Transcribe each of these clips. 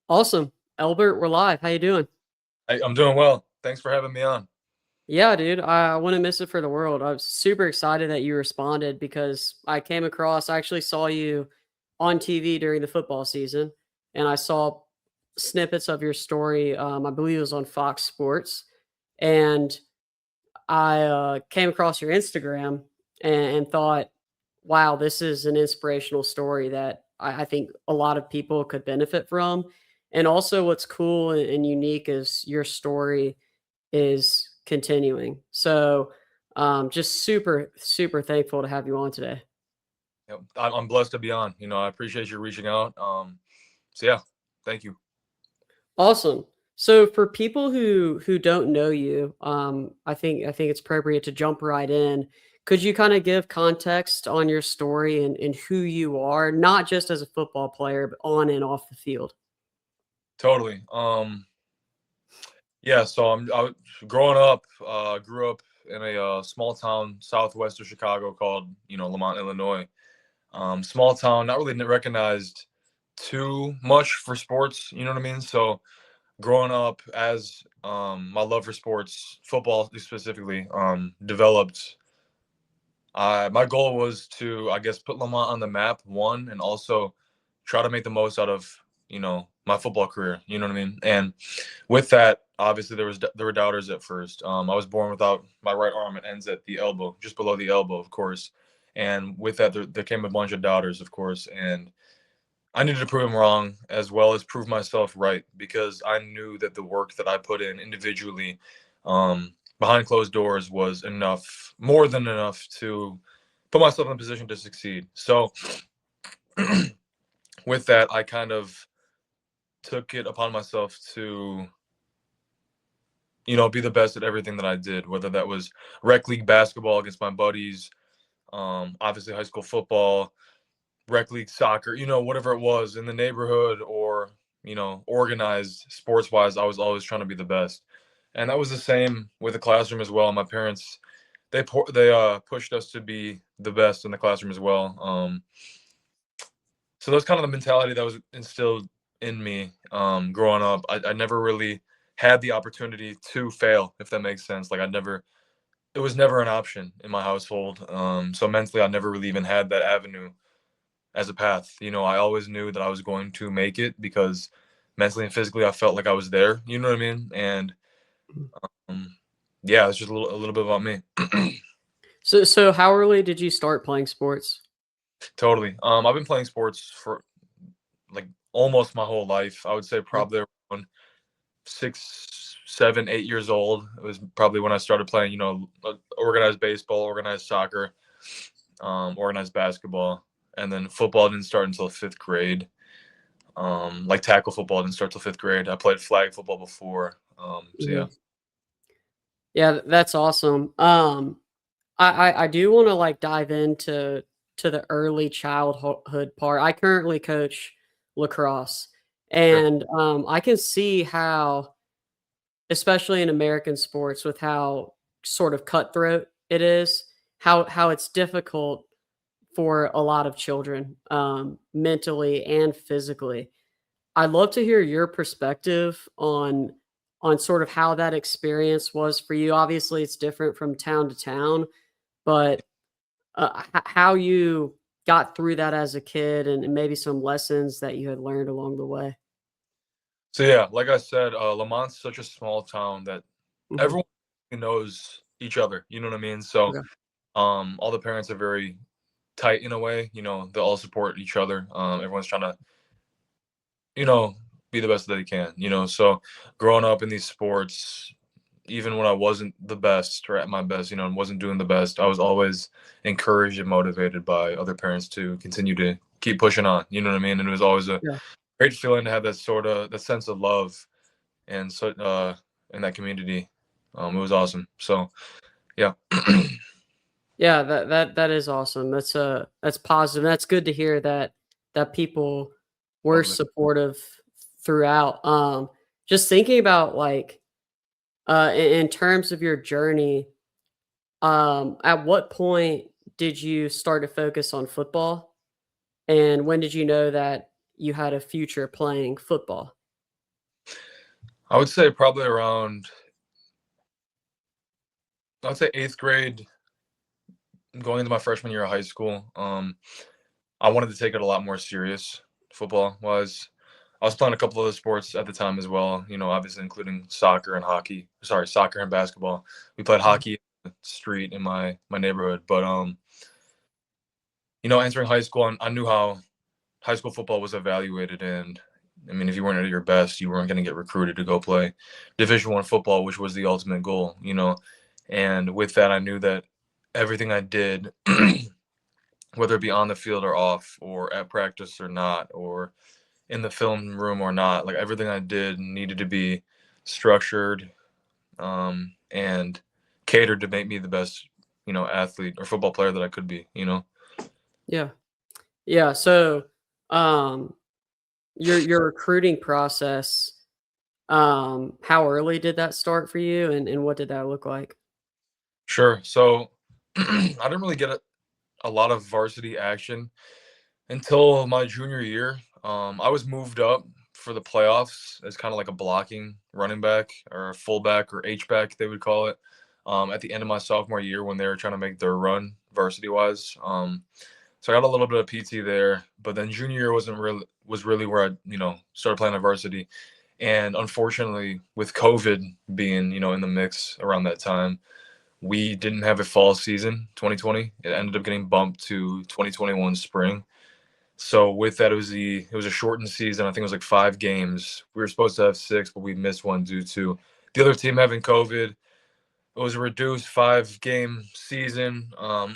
Awesome. Albert, we're live. How you doing? I'm doing well. Thanks for having me on. Yeah, dude. I wouldn't miss it for the world. I was super excited that you responded because I actually saw you on TV during the football season, and I saw snippets of your story. I believe it was on Fox Sports, and I came across your Instagram and thought, wow, this is an inspirational story that I think a lot of people could benefit from. And also, what's cool and unique is your story is continuing. So, just super, super thankful to have you on today. I'm blessed to be on. I appreciate you reaching out. So yeah, thank you. Awesome. So, for people who don't know you, I think it's appropriate to jump right in. Could you kind of give context on your story and who you are, not just as a football player, but on and off the field? Totally. Yeah. Growing up. Grew up in a small town southwest of Chicago called Lemont, Illinois. Small town, not really recognized too much for sports. You know what I mean? So growing up, as my love for sports, football specifically, developed. My goal was to, I guess, put Lemont on the map, one, and also try to make the most out of my football career. You know what I mean? And with that, obviously there were doubters at first. I was born without my right arm; it ends at the elbow, just below the elbow, of course. And with that, there came a bunch of doubters, of course, and I needed to prove them wrong as well as prove myself right because I knew that the work that I put in individually, behind closed doors, was enough, more than enough, to put myself in a position to succeed. So, with that, I kind of took it upon myself to, be the best at everything that I did, whether that was rec league basketball against my buddies, obviously high school football, rec league soccer, whatever it was in the neighborhood, or organized sports wise. I was always trying to be the best, and that was the same with the classroom as well. My parents, they pushed us to be the best in the classroom as well. So that's kind of the mentality that was instilled in me, growing up. I never really had the opportunity to fail, if that makes sense. Like, it was never an option in my household. So mentally, I never really even had that avenue as a path. I always knew that I was going to make it because mentally and physically I felt like I was there. You know what I mean? And um, yeah, it's just a little bit about me. So how early did you start playing sports? Totally. I've been playing sports for like almost my whole life. I would say Okay. probably around 6, 7, 8 years old. It was probably when I started playing. Organized baseball, organized soccer, organized basketball, and then football didn't start until fifth grade. Like tackle football didn't start till fifth grade. I played flag football before. So yeah. Mhm. Yeah, that's awesome. I do want to like dive into the early childhood part. I currently coach lacrosse, Okay. and I can see how, especially in American sports, with how sort of cutthroat it is, how it's difficult for a lot of children, mentally and physically. I'd love to hear your perspective on sort of how that experience was for you. Obviously, it's different from town to town, but how you got through that as a kid and maybe some lessons that you had learned along the way. So yeah, like I said, Lamont's such a small town that Mhm. everyone knows each other. You know what I mean? So Okay. all the parents are very tight in a way. They all support each other. Everyone's trying to, you know, be the best that they can. So growing up in these sports, even when I wasn't the best or at my best, and wasn't doing the best, I was always encouraged and motivated by other parents to continue to keep pushing on. You know what I mean? And it was always a Yeah. great feeling to have that sense of love and so in that community. It was awesome. So yeah. Yeah, that is awesome. That's positive. That's good to hear that people were Totally. supportive throughout. Just thinking about like in terms of your journey, at what point did you start to focus on football? And when did you know that you had a future playing football? I would say probably around, I would say 8th grade, going into my freshman year of high school. I wanted to take it a lot more serious, football was. I was playing a couple of other sports at the time as well, obviously including soccer and hockey. Sorry, soccer and basketball. We played Mhm. hockey in the street in my neighborhood. But entering high school, I knew how high school football was evaluated, and I mean, if you weren't at your best, you weren't going to get recruited to go play Division I football, which was the ultimate goal. And with that, I knew that everything I did, whether it be on the field or off, or at practice or not, or in the film room or not, like everything I did needed to be structured, and catered to make me the best, athlete or football player that I could be. Yeah. Yeah. So, um, your recruiting process, how early did that start for you, and what did that look like? Sure. So I didn't really get a lot of varsity action until my junior year. I was moved up for the playoffs as kind of like a blocking running back or a fullback or H back, they would call it. At the end of my sophomore year when they were trying to make their run varsity wise. So I got a little bit of PT there, but then junior year was really where I started playing at varsity. And unfortunately, with COVID being in the mix around that time, we didn't have a fall season 2020. It ended up getting bumped to 2021 spring. So with that, it was a shortened season. I think it was like 5 games. We were supposed to have 6, but we missed one due to the other team having COVID. It was a reduced 5-game season. A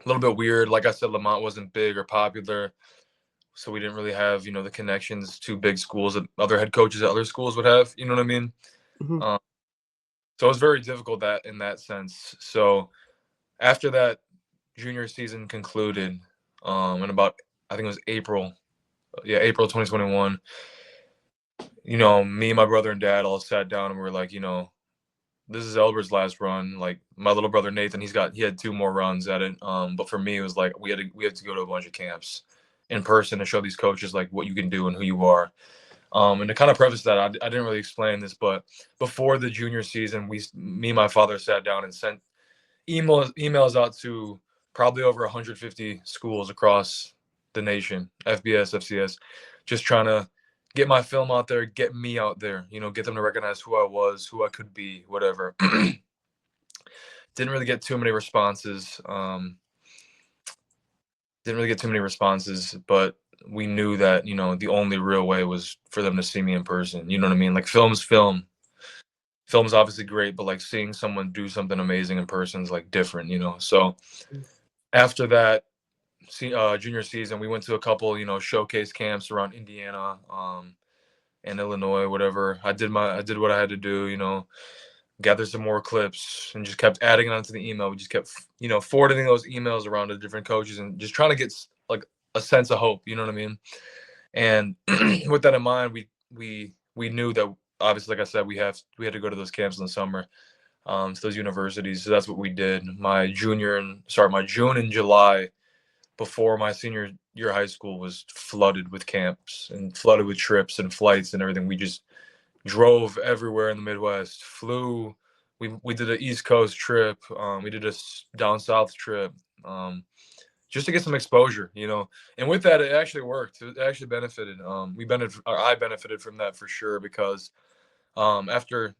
little bit weird. Like I said, Lemont wasn't big or popular, so we didn't really have the connections to big schools that other head coaches at other schools would have. You know what I mean? Mhm. Um, so it was very difficult that in that sense. So after that junior season concluded, in about, I think it was April, yeah, April 2021. Me, my brother, and dad all sat down and we were like, this is Elber's last run. Like my little brother Nathan, he had 2 more runs at it. But for me, it was like we had to go to a bunch of camps in person to show these coaches like what you can do and who you are. And to kind of preface that, I didn't really explain this, but before the junior season, me and my father sat down and sent emails out to probably over 150 schools across the nation, FBS, FCS, just trying to get my film out there, get me out there, get them to recognize who I was, who I could be, whatever. Didn't really get too many responses. Didn't really get too many responses, but we knew that, the only real way was for them to see me in person. You know what I mean? Like film's film. Film's obviously great, but like seeing someone do something amazing in person is like different. So Mm. after that, junior season, we went to a couple, showcase camps around Indiana, and Illinois, whatever. I did what I had to do, gather some more clips and just kept adding it onto the email. We just kept, forwarding those emails around to different coaches and just trying to get like a sense of hope. You know what I mean? And with that in mind, we knew that obviously, like I said, we had to go to those camps in the summer, to those universities. So that's what we did. My June and July before my senior year of high school was flooded with camps and flooded with trips and flights and everything. We just drove everywhere in the Midwest, flew. We did an East Coast trip. We did a down south trip, just to get some exposure. And with that, it actually worked. It actually benefited. I benefited from that for sure because after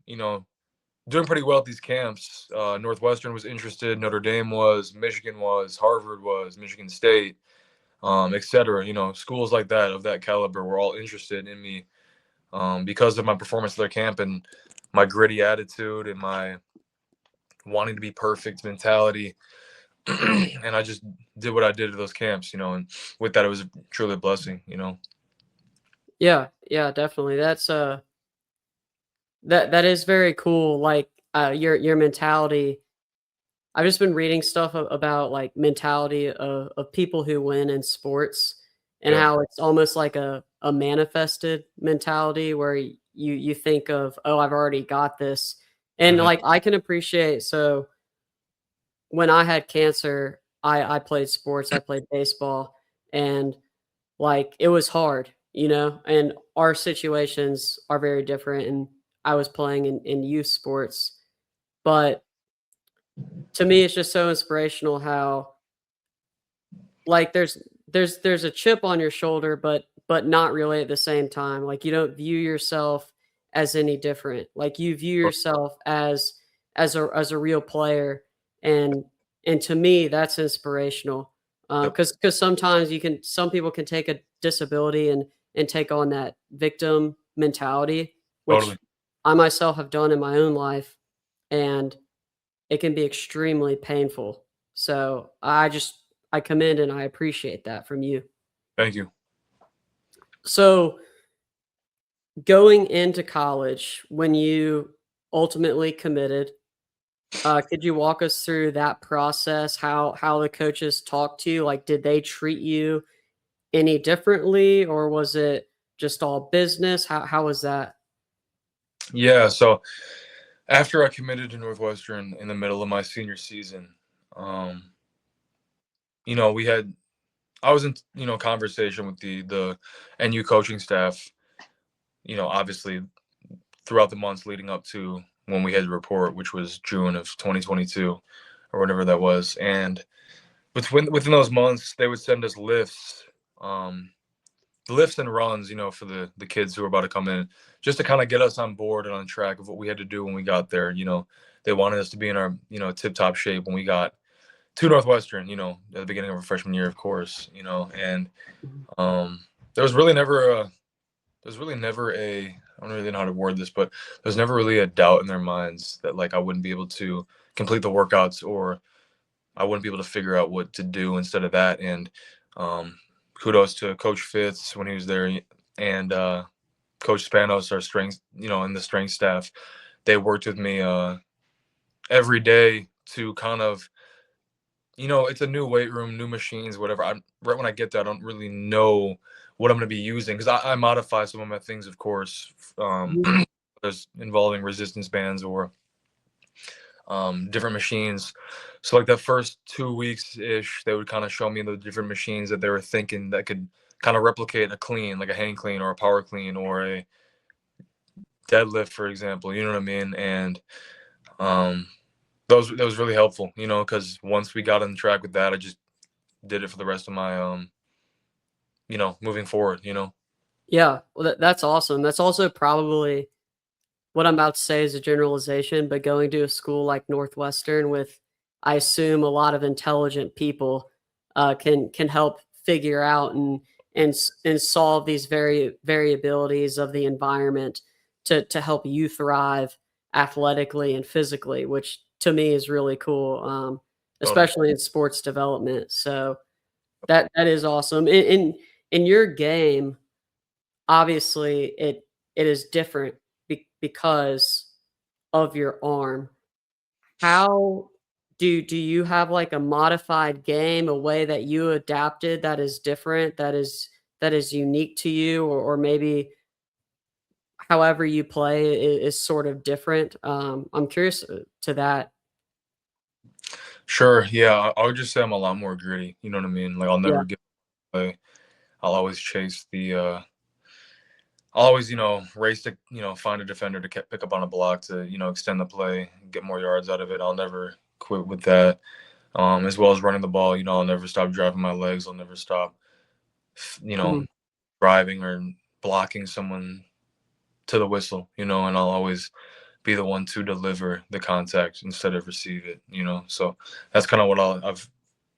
doing pretty well at these camps, Northwestern was interested, Notre Dame was, Michigan was, Harvard was, Michigan State, etc. Schools like that of that caliber were all interested in me, because of my performance at their camp and my gritty attitude and my wanting to be perfect mentality. And I just did what I did at those camps. And with that, it was truly a blessing. Yeah, yeah, definitely. That is very cool. Like, your mentality. I've just been reading stuff about like mentality of people who win in sports, and Yeah. how it's almost like a manifested mentality where you think of, oh, I've already got this. And Hmm. like I can appreciate, so when I had cancer, I played sports, I played baseball, and like it was hard. and our situations are very different. And I was playing in youth sports, but to me, it's just so inspirational how like there's a chip on your shoulder, but not really at the same time. Like you don't view yourself as any different. Like you view yourself as a real player, and to me that's inspirational. Yep. Because sometimes some people can take a disability and take on that victim mentality, which Totally. I myself have done in my own life, and it can be extremely painful. So I commend and I appreciate that from you. Thank you. So going into college, when you ultimately committed, could you walk us through that process? How the coaches talked to you? Like, did they treat you any differently, or was it just all business? How was that? Yeah. So after I committed to Northwestern in the middle of my senior season, um, we had I was in conversation with the NU coaching staff. Obviously throughout the months leading up to when we had to report, which was June of 2022 or whatever that was, and within those months they would send us um, lifts and runs, for the kids who were about to come in, just to kind of get us on board and on track of what we had to do when we got there. They wanted us to be in our tip top shape when we got to Northwestern. At the beginning of our freshman year, of course. And Mhm. um, there was really never a I don't really know how to word this, but there's never really a doubt in their minds that like I wouldn't be able to complete the workouts or I wouldn't be able to figure out what to do instead of that. And um, kudos to Coach Fitz when he was there, and Coach Spanos, our strength, and the strength staff. They worked with me every day to kind of, it's a new weight room, new machines, whatever. I'm right when I get there, I don't really know what I'm going to be using because I modify some of my things, of course. Mhm. There's involving resistance bands or different machines. So like the first 2 weeks ish, they would kind of show me the different machines that they were thinking that could kind of replicate a clean, like a hang clean or a power clean or a deadlift, for example. You know what I mean? And um, that was really helpful, because once we got on track with that, I just did it for the rest of my moving forward. Yeah, well, that's awesome. That's also probably what I'm about to say is a generalization, but going to a school like Northwestern with, I assume, a lot of intelligent people, can help figure out and solve these variabilities of the environment to help you thrive athletically and physically, which to me is really cool, Totally. especially in sports development. So that is awesome. In your game, obviously, it is different because of your arm. How do you have, like, a modified game, a way that you adapted that is different, that is unique to you, or maybe however you play is sort of different? I'm curious, to that. Sure. Yeah. I would just say I'm a lot more gritty. You know what I mean? Like I'll Yeah. never give away. I'll always chase I'll always, race to, find a defender to pick up on a block to, extend the play, get more yards out of it. I'll never quit with that. As well as running the ball, I'll never stop driving my legs. I'll never stop, you know, Mhm. driving or blocking someone to the whistle, and I'll always be the one to deliver the contact instead of receive it. So that's kind of what I've,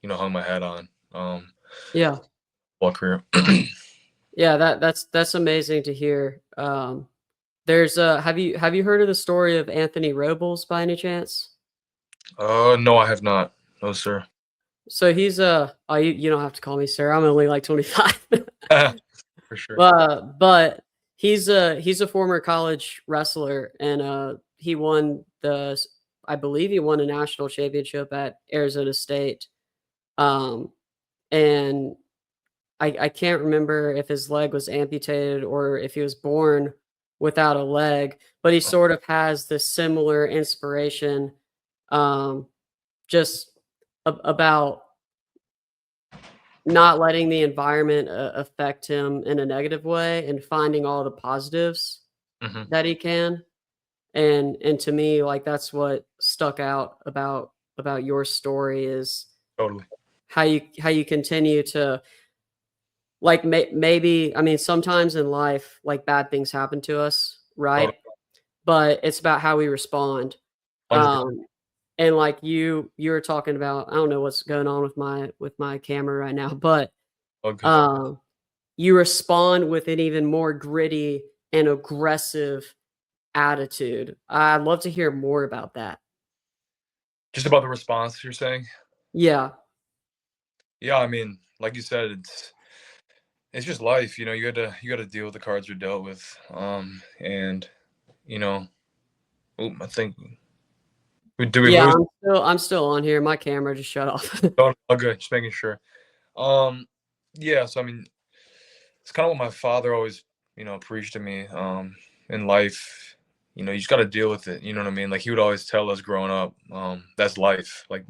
hung my hat on, Yeah. all career. Yeah, that's amazing to hear. There's have you heard of the story of Anthony Robles by any chance? No, I have not. No, sir. So he's oh, you don't have to call me sir. I'm only like 25. For sure. But he's a former college wrestler, and I believe he won a national championship at Arizona State. Um and I can't remember if his leg was amputated or if he was born without a leg, but he sort of has this similar inspiration, um, just about not letting the environment affect him in a negative way and finding all the positives Hmm. that he can. And to me, like, that's what stuck out about your story is Totally. how you continue to, like, maybe, I mean, sometimes in life, like, bad things happen to us, right? Totally. But it's about how we respond. 100%. Um, and like you were talking about, I don't know what's going on with my camera right now, but All good. um, you respond with an even more gritty and aggressive attitude. I'd love to hear more about that. Just about the response you're saying. Yeah. Yeah, I mean, like you said, it's just life. You got to deal with the cards you're dealt with. And you know, I think we Yeah, lose? I'm still on here. My camera just shut off. Oh, good. Just making sure. Um, yeah. So I mean, it's kind of what my father always, preached to me. In life, you just got to deal with it. You know what I mean? Like he would always tell us growing up, that's life. Like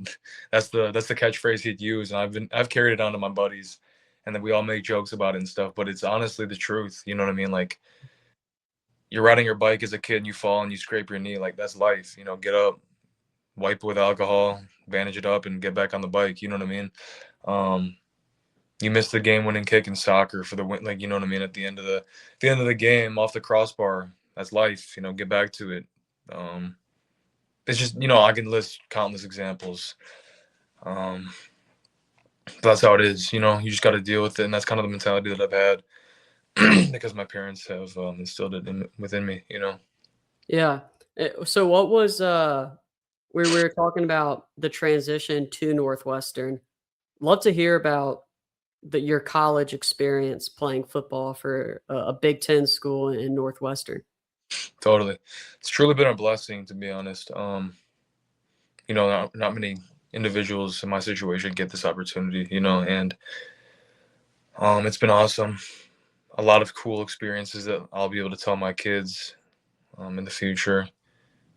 that's the catchphrase he'd use, and I've carried it on to my buddies, and then we all make jokes about it and stuff. But it's honestly the truth. You know what I mean? Like you're riding your bike as a kid and you fall and you scrape your knee. Like that's life. Get up, wipe with alcohol, bandage it up, and get back on the bike. You know what I mean? Um, you miss the game-winning kick in soccer for the win. Like you know what I mean? At the end of the game, off the crossbar, that's life. Get back to it. Um, it's just I can list countless examples. Um, but that's how it is. You just got to deal with it, and that's kind of the mentality that I've had because my parents have instilled it within me. Yeah. So what was we were talking about the transition to Northwestern. Love to hear about your college experience playing football for a Big Ten school in Northwestern. Totally. It's truly been a blessing, to be honest. Not many individuals in my situation get this opportunity, and it's been awesome. A lot of cool experiences that I'll be able to tell my kids in the future,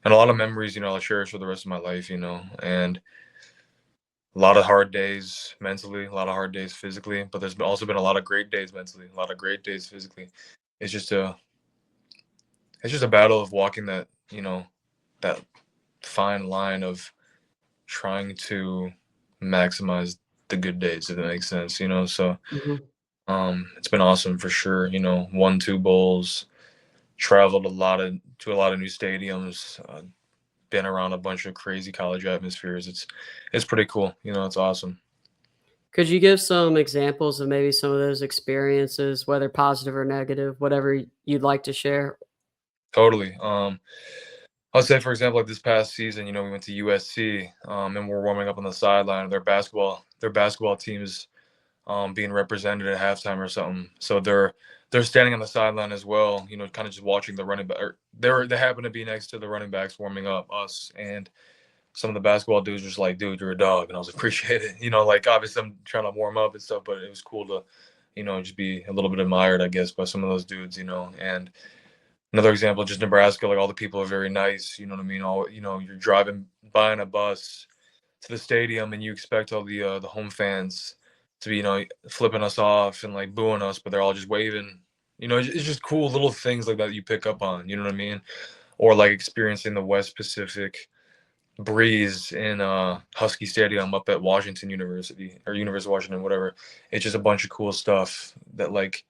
and a lot of memories, I'll cherish for the rest of my life, and a lot of hard days mentally, a lot of hard days physically, but also been a lot of great days mentally, a lot of great days physically. It's just a it's just a battle of walking that fine line of trying to maximize the good days, if that makes sense, so Mhm. it's been awesome for sure, won two bowls, traveled to a lot of new stadiums, been around a bunch of crazy college atmospheres. It's pretty cool, it's awesome. Could you give some examples of maybe some of those experiences, whether positive or negative, whatever you'd like to share? Totally. I'll say, for example, like this past season, we went to USC, and we're warming up on the sideline. Their basketball team is being represented at halftime or something. So they're standing on the sideline as well, kind of just watching the running back. They happen to be next to the running backs warming up us, and some of the basketball dudes were just like, "Dude, you're a dog," and I was like, "Appreciate it." Like obviously I'm trying to warm up and stuff, but it was cool to, just be a little bit admired, I guess, by some of those dudes, and another example, just Nebraska, like all the people are very nice. You know what I mean? All you're driving by in a bus to the stadium, and you expect all the home fans to be flipping us off and like booing us, but they're all just waving. It's just cool little things like that you pick up on. You know what I mean? Or like experiencing the West Pacific breeze in Husky Stadium up at Washington University or University of Washington, whatever. It's just a bunch of cool stuff that like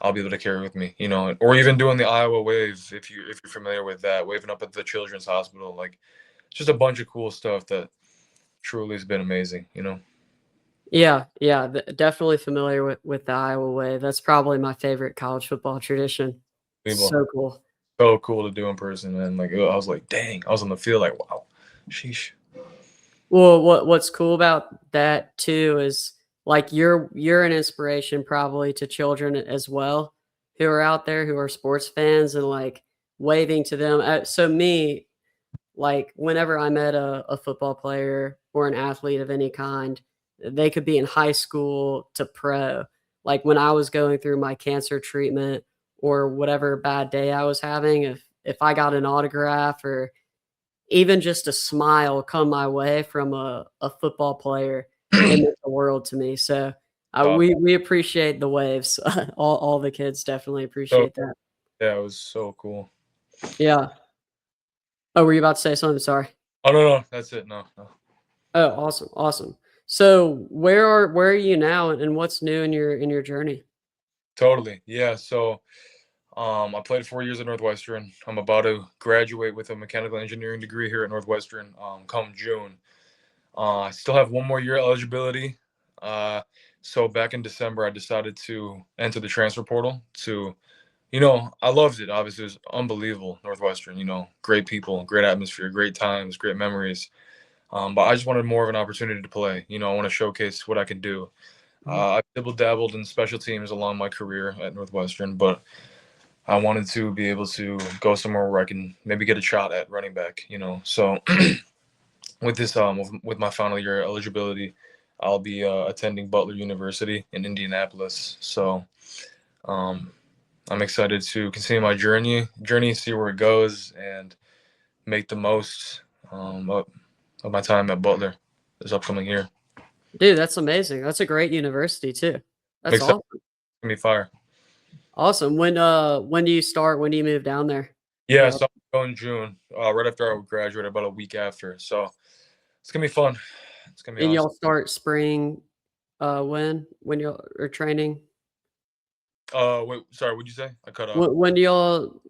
I'll be able to carry with me, or even doing the Iowa wave if you're familiar with that, waving up at the Children's Hospital, like just a bunch of cool stuff that truly has been amazing. Yeah, yeah, definitely familiar with the Iowa way. That's probably my favorite college football tradition. People, So cool. so cool to do in person, man. Like I was like, dang, I was on the field, like wow, sheesh. Well, what's cool about that too is like you're an inspiration probably to children as well who are out there who are sports fans and like waving to them. So me, like whenever I met a football player or an athlete of any kind, they could be in high school to pro. Like when I was going through my cancer treatment or whatever bad day I was having, if I got an autograph or even just a smile come my way from a football player, it meant the world to me. So Top. We appreciate the waves. All the kids definitely So appreciate that. yeah, it was so cool. Yeah. Oh, were you about to say something? Sorry. Oh no, that's it. No, no. Oh, awesome, awesome. So where are you now, and what's new in your journey? Totally. Yeah. So I played 4 years at Northwestern. I'm about to graduate with a mechanical engineering degree here at Northwestern come June. I still have 1 more year eligibility. Uh, so back in December, I decided to enter the transfer portal to, I loved it. Obviously, it was unbelievable. Northwestern, great people, great atmosphere, great times, great memories. But I just wanted more of an opportunity to play. I want to showcase what I can do. Mhm. I dibble dabbled in special teams along my career at Northwestern, but I wanted to be able to go somewhere where I can maybe get a shot at running back. So with this with my final year eligibility, I'll be attending Butler University in Indianapolis. So um, I'm excited to continue my journey, see where it goes, and make the most of my time at Butler this upcoming year. Dude, that's amazing. That's a great university too. I'm That's excited. awesome. It's gonna be fire. Awesome. When do you start? When do you move down there? Yeah, Uh, so I'm going June, right after I would graduate, about a week after. So it's gonna be fun. It's gonna be and awesome. y'all start spring, when y'all are training? Wait, sorry, what'd you say? I cut off. When do y'all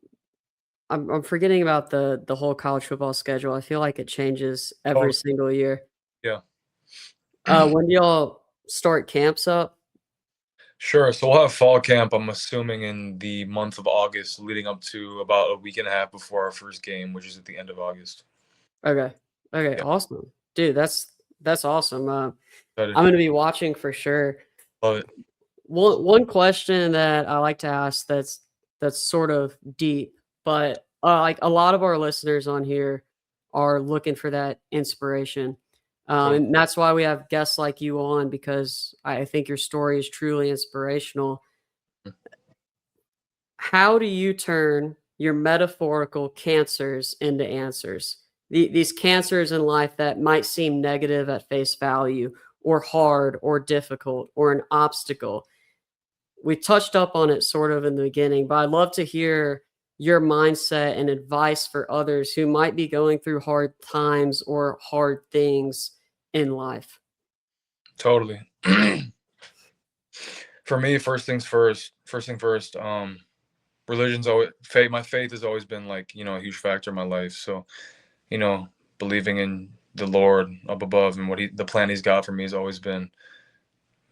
I'm forgetting about the whole college football schedule. I feel like it changes Oh, every single year. yeah. When do y'all start camps up? Sure. So we'll have fall camp, I'm assuming, in the month of August, leading up to about a week and a half before our first game, which is at the end of August. Okay. Okay, Yeah, awesome. Dude, that's awesome. excited. I'm gonna be watching for sure. Love it. One question that I like to ask that's sort of deep, but, like, a lot of our listeners on here are looking for that inspiration, Totally. and that's why we have guests like you on because I think your story is truly inspirational. How do you turn your metaphorical cancers into answers? These cancers in life that might seem negative at face value, or hard, or difficult, or an obstacle. We touched up on it sort of in the beginning, but I'd love to hear your mindset and advice for others who might be going through hard times or hard things in life. Totally. For me, first things first. First thing first. Religion's always faith. My faith has always been like a huge factor in my life. So you know, believing in the Lord up above and the plan He's got for me has always been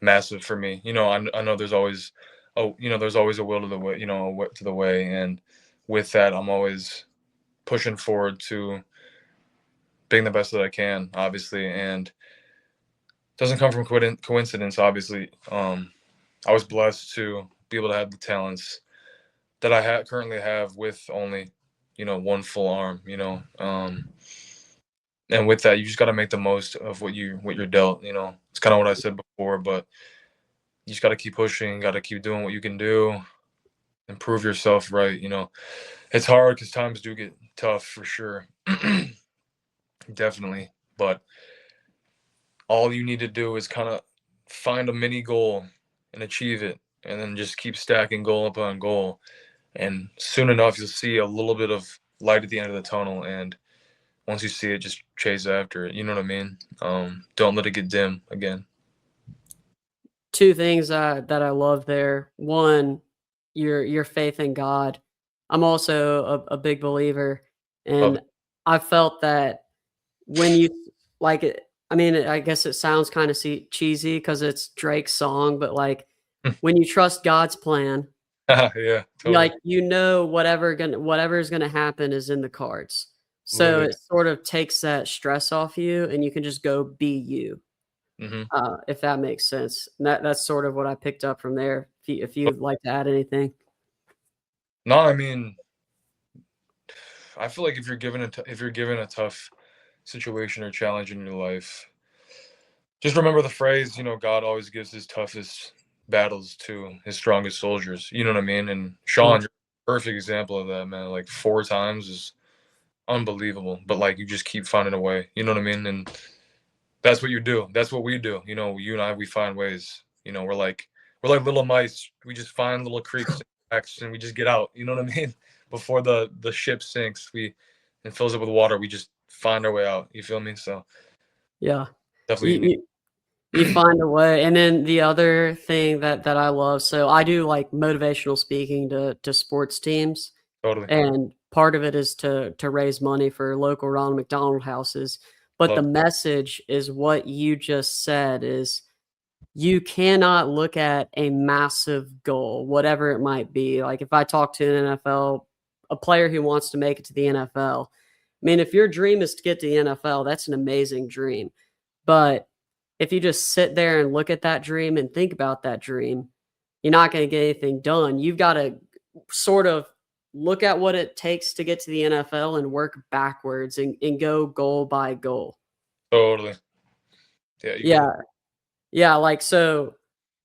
massive for me. I know there's always a will to the way, a way to the way, and with that, I'm always pushing forward to being the best that I can, obviously, and doesn't come from coincidence. Obviously, I was blessed to be able to have the talents that currently have with only, one full arm. And with that, you just got to make the most of what you're dealt. It's kind of what I said before, but you just got to keep pushing, got to keep doing what you can do, improve yourself. Right? It's hard because times do get tough for sure, definitely. But all you need to do is kind of find a mini goal and achieve it, and then just keep stacking goal upon goal. And soon enough, you'll see a little bit of light at the end of the tunnel. And once you see it, just chase after it. You know what I mean? Don't let it get dim again. 2 things, that I love there. 1, your faith in God. I'm also a big believer, Love it. and I felt that when you like it I mean, I guess it sounds kinda cheesy because it's Drake's song, but, like, when you trust God's plan, Yeah, totally. like, whatever's gonna happen is in the cards. Live So it. it sort of takes that stress off you, and you can just go be you. Hmm. If that makes sense. And that's sort of what I picked up from there. If you'd like to add anything. No, I mean, I feel like if you're given a tough situation or challenge in your life, just remember the phrase. God always gives His toughest battles to His strongest soldiers. You know what I mean? And Uh, Sean, you're a perfect example of that, man. Like 4 times is unbelievable, but like you just keep finding a way. You know what I mean? And that's what you do. That's what we do. You and I, we find ways. we're like little mice. We just find little creeks and cracks and we just get out. You know what I mean? Before the ship sinks, and fills it with water, we just find our way out. You feel me? So Yeah. definitely You unique. you you find a way, and then the other thing that I love, so I do, like, motivational speaking to sports teams, Totally. and part of it is to raise money for local Ronald McDonald houses, but the Love. message is what you just said is you cannot look at a massive goal, whatever it might be. Like if I talk to an NFL, a player who wants to make it to the NFL, I mean, if your dream is to get to the NFL, that's an amazing dream. But if you just sit there and look at that dream and think about that dream, you're not going to get anything done. You've got to sort of look at what it takes to get to the NFL and work backwards and go goal by goal. Totally. Yeah, you got it. Yeah. Yeah. Like, so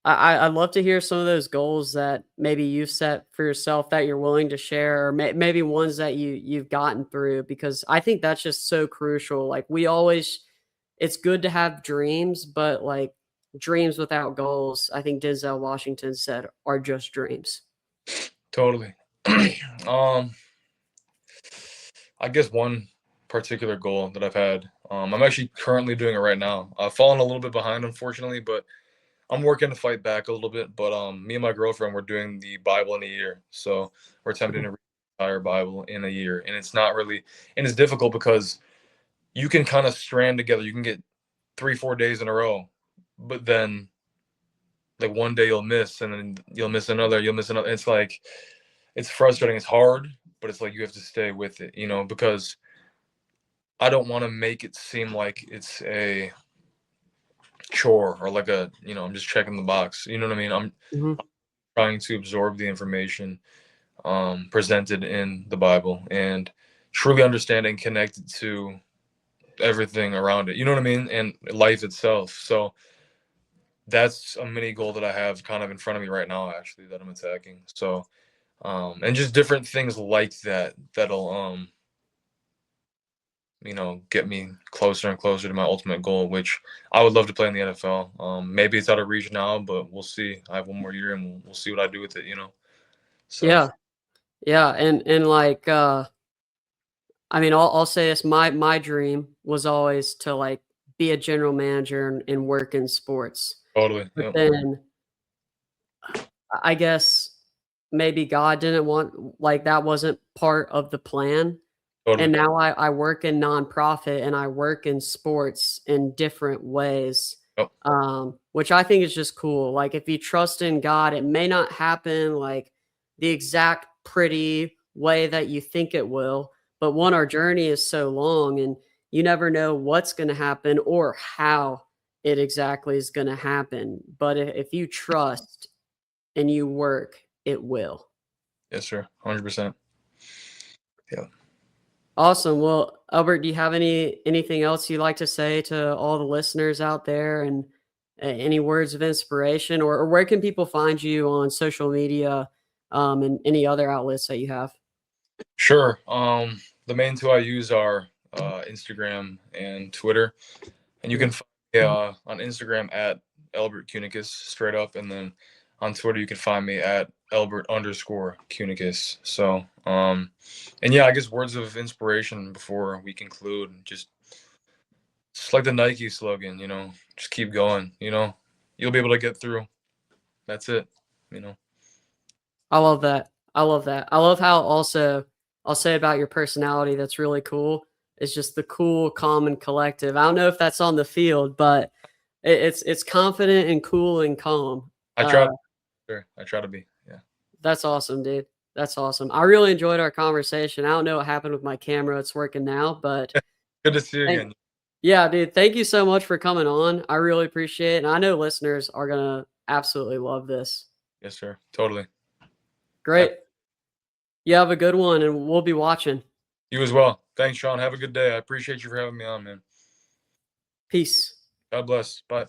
I'd love to hear some of those goals that maybe you've set for yourself that you're willing to share, or maybe ones that you've gotten through, because I think that's just so crucial. Like we always, it's good to have dreams, but like dreams without goals, I think Denzel Washington said, are just dreams. Totally. um, I guess one particular goal that I've had. I'm actually currently doing it right now. I've fallen a little bit behind, unfortunately, but I'm working to fight back a little bit. But me and my girlfriend, we're doing the Bible in a year, so we're attempting to read the entire Bible in a year, and it's not really, and it's difficult because you can kind of strand together. You can get 3-4 days in a row, but then like one day you'll miss, and then you'll miss another. You'll miss another. It's like it's frustrating. It's hard, but it's like you have to stay with it, because I don't want to make it seem like it's a chore or like I'm just checking the box. You know what I mean? I'm Mhm. trying to absorb the information presented in the Bible and truly understand and connect it to everything around it. You know what I mean? And life itself. So that's a mini goal that I have kind of in front of me right now, actually, that I'm attacking. So, and just different things like that that'll get me closer and closer to my ultimate goal, which I would love to play in the NFL. Maybe it's out of reach now, but we'll see. I have one more year, and we'll see what I do with it. So Yeah. Yeah. And like, I mean, I'll say this, my dream was always to, like, be a general manager and work in sports. totally, But yep, then I guess maybe God didn't want, like, that wasn't part of the plan, totally, and now I work in nonprofit and I work in sports in different ways, yep, which I think is just cool. Like, if you trust in God, it may not happen, like, the exact pretty way that you think it will, but one, our journey is so long, and you never know what's gonna happen or how it exactly is gonna happen, but if you trust and you work, it will. yes, sir, 100%. Yeah, Awesome. Well, Albert, do you have anything else you'd like to say to all the listeners out there, and any words of inspiration, or where can people find you on social media, and any other outlets that you have? sure. The main two I use are Instagram and Twitter, and you Okay. can find me on Instagram at Albert Kunickis straight up, and then on Twitter you can find me at Albert_Kunickis. So, and yeah, I guess words of inspiration before we conclude. Just like the Nike slogan, just keep going. You'll be able to get through. That's it. You know. I love that. I love that. I love how also I'll say about your personality that's really cool. It's just the cool, calm, and collective. I don't know if that's on the field, but it's confident and cool and calm. I try. Sure, I try to be. Yeah. That's awesome, dude. That's awesome. I really enjoyed our conversation. I don't know what happened with my camera. It's working now, but Good to see you thank again. yeah, dude. Thank you so much for coming on. I really appreciate it. And I know listeners are gonna absolutely love this. Yes, sir. Totally. I, Great. You have a good one, and we'll be watching. you as well. Thanks, Sean. Have a good day. I appreciate you for having me on, man. Peace. God bless. Bye.